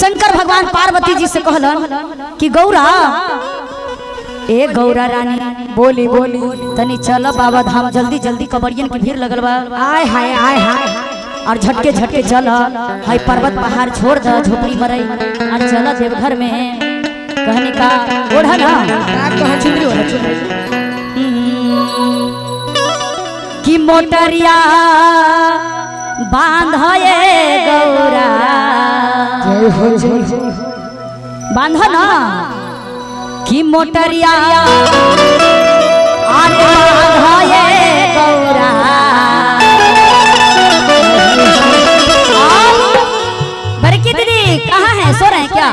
शंकर भगवान पार्वती जी से कहलन कि गौरा ए गौरा रानी बोली बोली तनी चल बाबा धाम जल्दी जल्दी कबरियन की भीड़ लगल बा आय हाय आय हाय और झटके झटके चल हाय पर्वत पहाड़ छोड़ द झोपड़ी मरई और चल देवघर में कहने का ओढ़ा ना चुनरी ओढ़ा चुनरी कि मोटरिया बांधे गौरा जय हो जय हो बांध ना कि मोटरिया आने बांधे गौरा बरकी दीदी कहाँ है सो रहे हैं क्या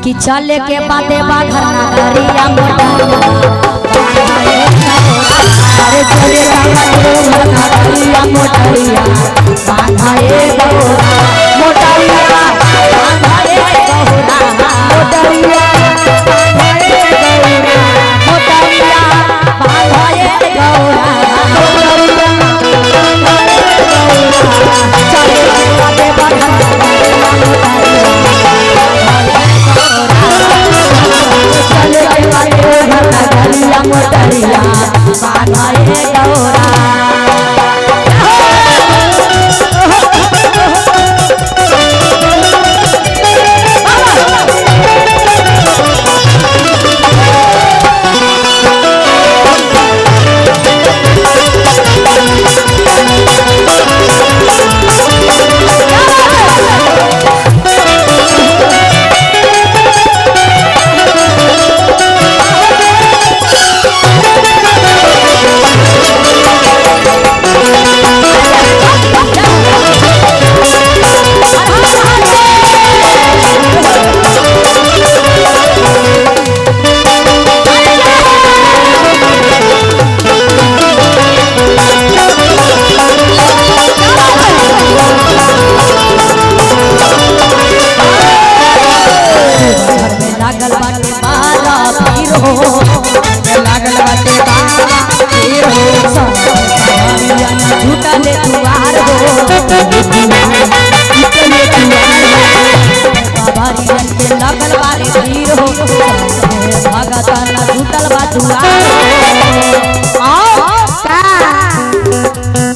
कि चले के बाते बाघर नगरिया अरे चले नगरिया मोटरिया बांधाए गौरा मोटरिया बांधाए गौरा मोटरिया मोटरिया बांधाए गौरा चले के बाते बाघर चले के बाते नगरिया मोटरिया बांधाए गौरा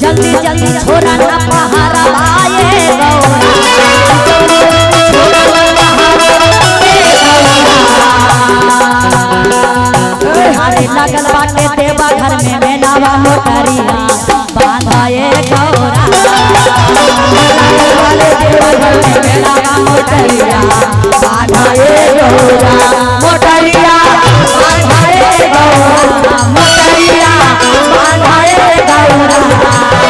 जल्दी जल्दी छोरा ना पहाड़ा आए लगल बाटे देवा घर में मेनावा मोटरिया बांधाए गौरा देवा घर में मेनावा मोटरिया बांधाए गौरा मोटरिया बांधाए गौरा मोटरिया बांधाए गौरा मोटरिया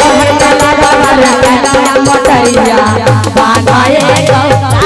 बांधाए गौरा मोटरिया बांधाए गौरा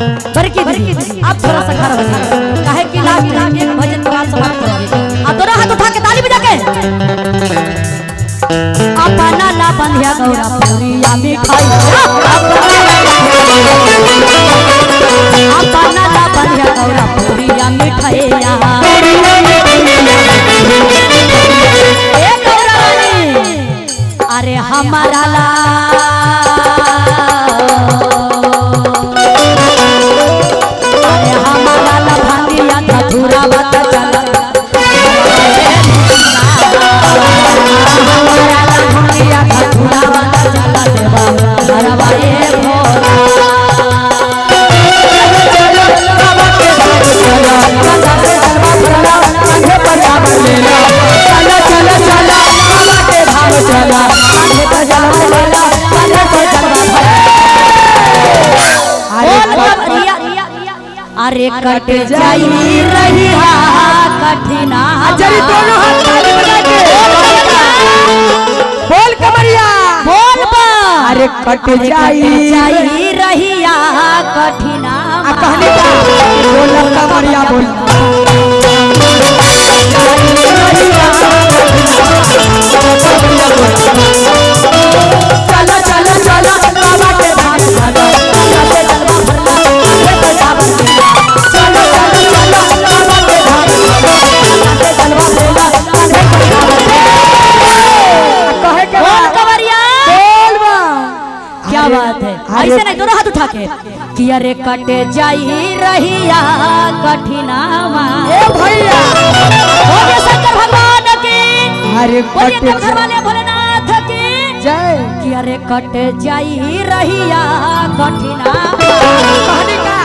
आप थोड़ा सा खड़ा हो काहे कि लास्ट में एक भजन गान समाप्त करेंगे आप दोनों हाथ उठा के ताली बजा के अपना ला बंधिया गौरा पूरिया मिठाई अपना ला बंधिया गौरा पूरिया मिठाइया ए गौरा रानी अरे हमारा ला चलो अरे कट जाई रहिया कठिना जरी दोनों हाथ ताली बजा के बोल कमरिया बोल बा अरे कट जाई रहिया कठिना कहने का बोल कमरिया बोल चलो चलो चलो बाबा के धाम चलो चलो जलवा भरना ये पैसा बनना चलो चलो चलो बाबा के धाम चलो जलवा भरना ये पैसा बनना कहे के बोल कवरिया बोल बा क्या बात है ऐसे नहीं दोनों हाथ उठा के कि अरे कट जाई रहिया कठिनावा ए भैया बोले शंकर भगवान की अरे बोलिए कट घर वाले भोलेनाथ की जय कि अरे कट जाई रहिया कठिनावा कहने का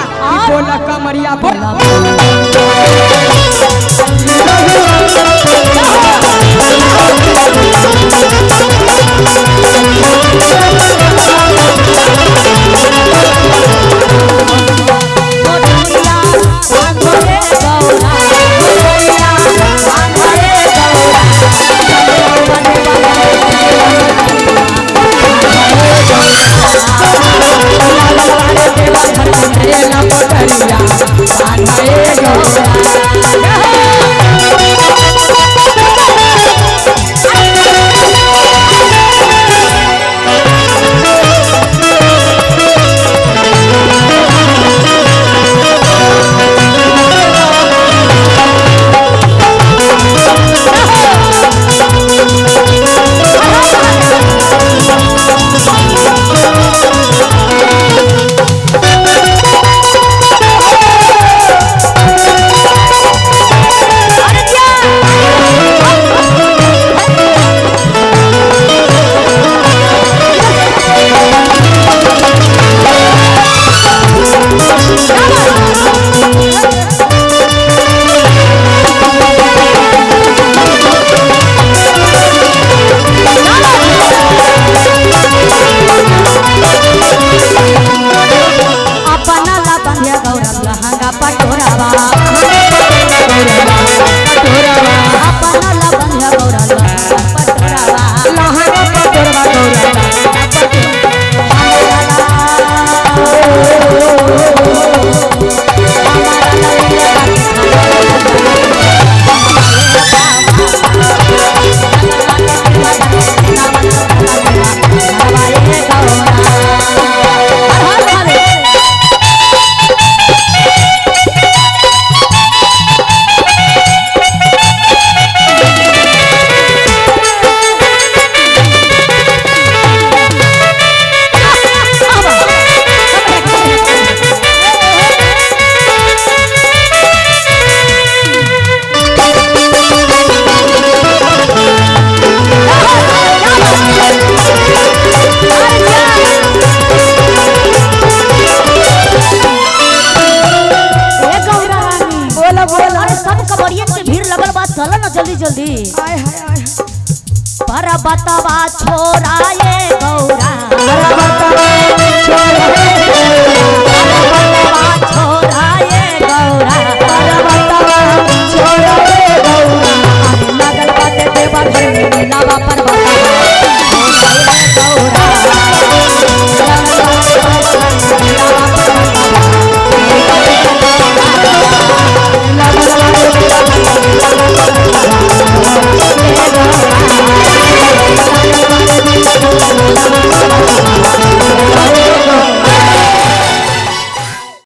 बोल कमरिया बोल जल्दी जल्दी आय हाय आय पर्वतवा छोराए गौरा पर्वतवा छोराए गौरा पर्वतवा छोराए गौरा लगल बाटे देवा घर में नीलावा